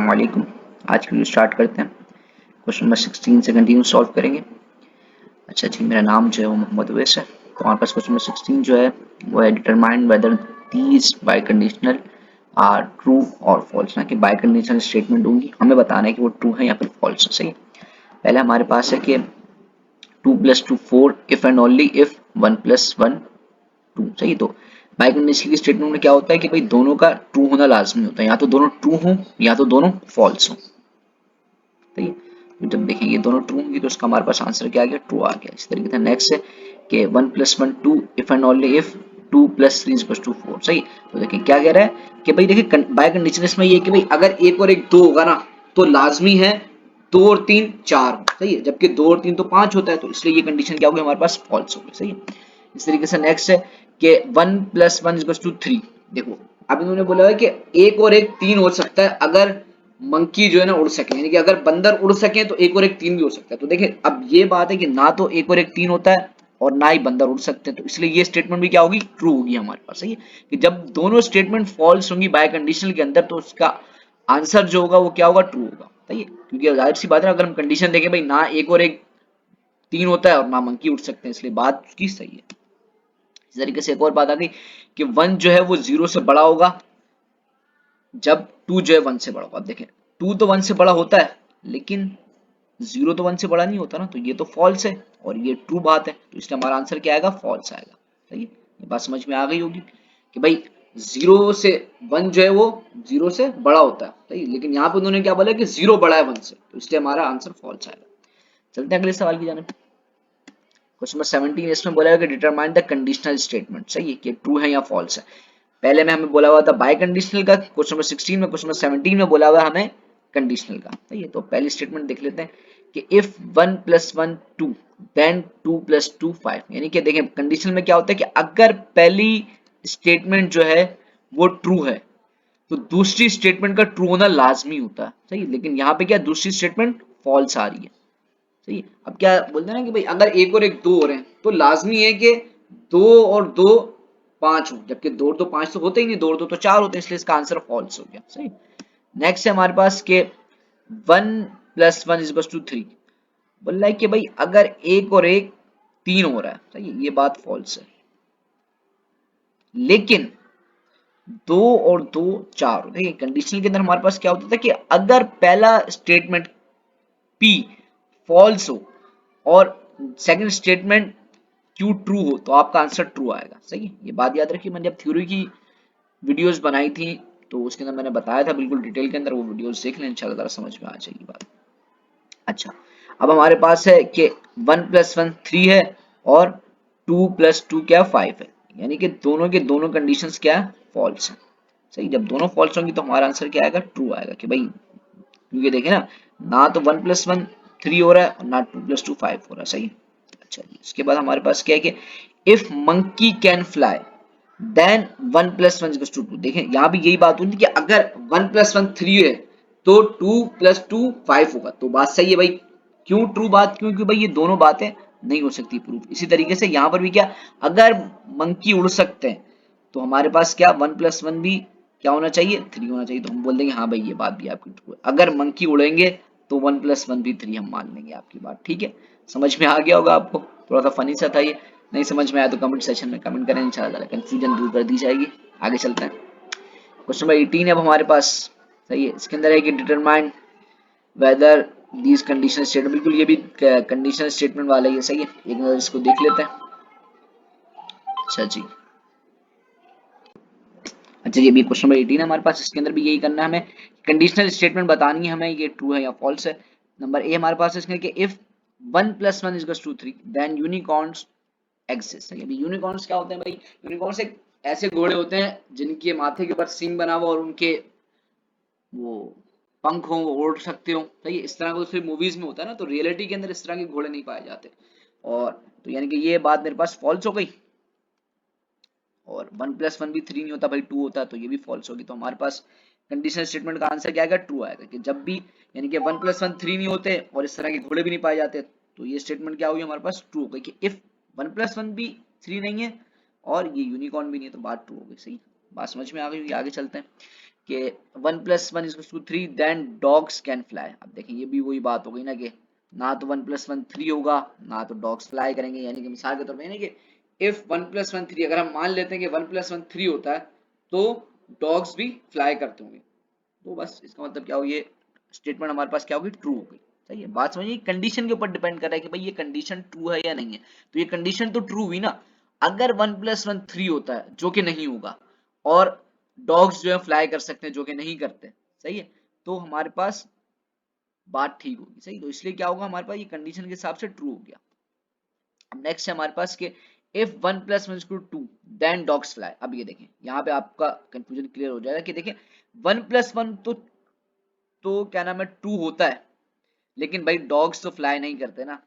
अस्सलाम वालेकुम। आज की वीडियो स्टार्ट करते हैं। क्वेश्चन नंबर 16 से कंटिन्यू सॉल्व करेंगे। अच्छा जी, मेरा नाम जो है वो मोहम्मद उवैस है। तो हमारे पास क्वेश्चन नंबर 16 जो है वो है determine whether these biconditional are true और फॉल्स। ना कि बाय कंडीशनल स्टेटमेंट होंगी, हमें बताना है कि वो ट्रू है या फिर फॉल्स है। सही है। पहले हमारे पास है कि 2 + 2 4 इफ एंड ओनली इफ 1 + 1 2। सही। तो बाय कंडीशनल की स्टेटमेंट में क्या होता है कि भाई दोनों का ट्रू होना लाजमी होता है, या तो दोनों ट्रू हो या तो दोनों फॉल्स हो। ठीक है। तो जब देखेंगे दोनों ट्रू होंगी तो उसका हमारे पास आंसर क्या आ गया, ट्रू आ गया। इस तरीके से नेक्स्ट है कि 1 + 1 2 इफ एंड ओनली इफ 2 + 3 = 4। सही। तो देखिए क्या कह रहा है कि भाई देखिए बाय कंडीशन इसमें ये कि भाई अगर एक और एक दो होगा ना तो लाजमी है 2 और 3 4 हो। सही है। जबकि 2 और 3 तो 5 होता है, तो इसलिए ये कंडीशन क्या होगी हमारे पास, फॉल्स होगी। सही है। इस तरीके से नेक्स्ट है कि 1 + 1 = 3। देखो अब इन्होंने बोला है कि एक और एक 3 हो सकता है अगर मंकी जो है ना उड़ सके, यानी कि अगर बंदर उड़ सके तो एक और एक 3 भी हो सकता है। तो देखिए अब ये बात है कि ना तो एक और एक 3 होता है और ना ही बंदर उड़ सकते हैं, तो इसलिए ये स्टेटमेंट भी क्या होगी, ट्रू होगी हमारे पास। सही है कि जब दोनों स्टेटमेंट फॉल्स होंगी बाय कंडीशनल के अंदर तो उसका आंसर जो होगा वो क्या होगा, ट्रू होगा। सही है। क्योंकि जाहिर सी बात है अगर हम कंडीशन देखें भाई ना एक और एक 3 होता है और ना मंकी उड़ सकते हैं, इसलिए बात उसकी सही है। इस तरीके से एक और बात आ गई कि 1 जो है वो 0 से बड़ा होगा जब 2 जो है 1 से बड़ा होगा। अब देखें 2 तो 1 से बड़ा होता है लेकिन 0 तो 1 से बड़ा नहीं होता ना, तो ये तो फॉल्स है और ये ट्रू बात है, तो इसलिए हमारा आंसर क्या आएगा, फॉल्स आएगा। सही है। ये बात समझ में आ गई होगी कि भाई 0 से 1 जो है वो 0 से बड़ा होता है। सही। लेकिन यहाँ पे उन्होंने क्या बोला कि 0 बड़ा है 1 से, तो इसलिए हमारा आंसर फॉल्स आएगा। चलते हैं अगले सवाल की जाने। क्वेश्चन नंबर 17 इसमें बोला है कि डिटरमाइन द कंडीशनल स्टेटमेंट। सही है कि ट्रू है या फॉल्स है। पहले में हमें बोला हुआ था बाय कंडीशनल का, क्वेश्चन नंबर 16 में, क्वेश्चन नंबर 17 में बोला हुआ है हमें कंडीशनल का। सही है। तो पहली स्टेटमेंट देख लेते हैं कि इफ 1 + 1 2 देन 2 + 2 5। यानी कि देखें कंडीशनल में क्या होता है कि अगर पहली स्टेटमेंट जो है वो ट्रू है तो दूसरी स्टेटमेंट का ट्रू होना लाजमी होता है। सही। लेकिन यहाँ पे क्या दूसरी स्टेटमेंट फॉल्स आ रही है। सही है। अब क्या बोलते हैं ना कि भाई अगर एक और एक दो हो रहे हैं तो लाजमी है कि 2 और 2 5 हो, जबकि 2 और 2 5 तो होते ही नहीं, 2 और 2 तो 4 होते हैं, इसलिए इसका आंसर फॉल्स हो गया। सही। नेक्स्ट है हमारे पास के 1 + 1 = 3। बोल रहा है कि भाई अगर एक और एक 3 हो रहा है, सही है, ये बात फॉल्स है। लेकिन 2 और 2 4 होते हैं। कंडीशनल के अंदर हमारे पास क्या होता था कि अगर पहला स्टेटमेंट P फॉल्स हो और सेकंड स्टेटमेंट Q ट्रू हो तो आपका आंसर ट्रू आएगा। सही है। ये बात याद रखिए, मैंने जब थ्योरी की वीडियोस बनाई थी तो उसके अंदर मैंने बताया था बिल्कुल डिटेल के अंदर, वो वीडियोस देख लें, इंशाल्लाह ताला समझ में आ जाएगी बात। अच्छा, अब हमारे पास है कि 1 + 1 3 है और 2 + 2 क्या 5 है, यानी कि दोनों के दोनों कंडीशंस क्या है, फॉल्स है। सही। जब दोनों फॉल्स होंगी तो हमारा आंसर क्या आएगा, ट्रू आएगा। कि भाई क्योंकि देखें ना, ना तो 1 + 1 3 हो रहा है और ना 2 + 2 5 हो रहा है। सही। अच्छा जी, इसके बाद हमारे पास क्या है कि if monkey can fly then 1 + 1 = 2। देखें यहाँ भी यही बात होती है कि अगर 1 + 1 3 है तो 2 + 2 5 होगा, तो बात सही है भाई। क्यों ट्रू बात, क्योंकि भाई ये दोनों बातें नहीं हो सकती प्रूफ। इसी तरीके से यहाँ पर भी क्या, अगर मंकी उड़ सकते हैं तो हमारे पास क्या 1 + 1 भी क्या होना चाहिए, 3 होना चाहिए। तो हम बोल देंगे हाँ भाई ये बात भी आपकी ट्रू है। अगर मंकी उड़ेंगे तो 1 + 1 भी 3 हम मान लेंगे आपकी बात। ठीक है। समझ में आ गया होगा आपको, थोड़ा सा फनी सा था ये। नहीं समझ में आया तो कमेंट सेक्शन में कमेंट करें, इंशाल्लाह कंफ्यूजन दूर कर दी जाएगी। आगे चलते हैं। क्वेश्चन नंबर 18 है अब हमारे पास। सही है। इसके अंदर है कि determine whether these conditional statement. बिल्कुल ये भी कंडीशनल स्टेटमेंट वाला ही है। सही है। एक नजर इसको देख लेते हैं। अच्छा जी, अच्छा ये भी क्वेश्चन नंबर 18 है हमारे पास। इसके अंदर भी यही करना है हमें, कंडीशनल स्टेटमेंट बतानी है हमें, ये ट्रू है या फॉल्स है। नंबर ए हमारे पास है इसके कि इफ 1 + 1 = 3 देन यूनिकॉर्न्स एग्जिस्ट। अभी यूनिकॉर्न्स क्या होते हैं भाई, यूनिकॉर्न्स एक ऐसे घोड़े होते हैं जिनके माथे के ऊपर सिंग बना हुआ और उनके वो पंख हो, वो उड़ सकते हो। सही है। इस तरह का तो सिर्फ मूवीज में होता है ना, तो रियलिटी के अंदर इस तरह के घोड़े नहीं पाए जाते। और तो यानी कि ये बात मेरे पास फॉल्स हो गई। और 1 + 1 भी 3 नहीं होता भाई, 2 होता है, तो ये भी फॉल्स होगी। तो हमारे पास कंडीशनल स्टेटमेंट का आंसर क्या आएगा, ट्रू आएगा। कि जब भी यानी कि 1 + 1 3 नहीं होते और इस तरह के घोड़े भी नहीं पाए जाते, तो ये स्टेटमेंट क्या होगी हमारे पास, ट्रू हो गई। कि इफ 1 + 1 भी 3 नहीं है और ये यूनिकॉर्न भी नहीं है तो बात ट्रू हो गई। सही। बात समझ में आ गई होगी। आगे चलते हैं कि 1+1=3 देन डॉग्स कैन फ्लाई। अब देखें ये भी वही बात हो गई ना कि ना तो 1+1 3 होगा ना तो डॉग्स फ्लाई करेंगे, यानी कि मिसाल के तौर पर यानी कि इफ 1+1 3, अगर हम मान लेते हैं कि 1+1 3 होता है तो डॉग्स भी फ्लाई करते होंगे, तो बस इसका मतलब क्या हो, ये स्टेटमेंट हमारे पास क्या होगी, ट्रू होगी। सही है, बात समझिए, कंडीशन के ऊपर डिपेंड कर रहा है कि भाई ये कंडीशन ट्रू है या नहीं है। तो ये कंडीशन तो ट्रू हुई ना, अगर 1+1 3 होता है जो कि नहीं होगा और डॉग्स जो है फ्लाई कर सकते हैं जो कि नहीं करते, सही है, तो हमारे पास बात ठीक होगी। सही, तो इसलिए क्या होगा, हमारे पास ये कंडीशन के हिसाब से ट्रू हो गया। नेक्स्ट है हमारे पास कि इफ 1+1=2 देन डॉग्स फ्लाई। अब ये देखें यहाँ पे आपका कंफ्यूजन क्लियर हो जाएगा कि देखें 1+1 तो क्या नाम है 2 होता है, लेकिन भाई डॉग्स तो फ्लाई नहीं करते ना,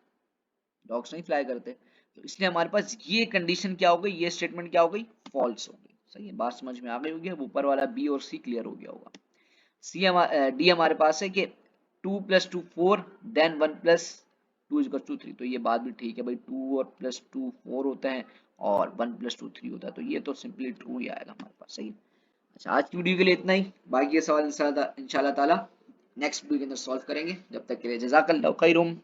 डॉग्स नहीं फ्लाई करते, तो इसलिए हमारे पास ये कंडीशन क्या हो गई, ये स्टेटमेंट क्या हो गई, फॉल्स हो गई। सही है, बात समझ में आ गई होगी। अब ऊपर वाला बी और सी क्लियर हो गया होगा। डी हमारे पास है कि 2+2 4 देन 1+2=3। तो ये बात भी ठीक है भाई, 2 और +2 4 होते हैं और 1+2 3 होता है, तो ये तो सिंपली ट्रू ही आएगा हमारे पास। सही है। अच्छा, आज की वीडियो के लिए इतना ही, बाकी ये सवाल इंशाल्लाह ताला नेक्स्ट वीडियो के अंदर सॉल्व करेंगे। जब तक के लिए जज़ाकल्लाहु खैरुम।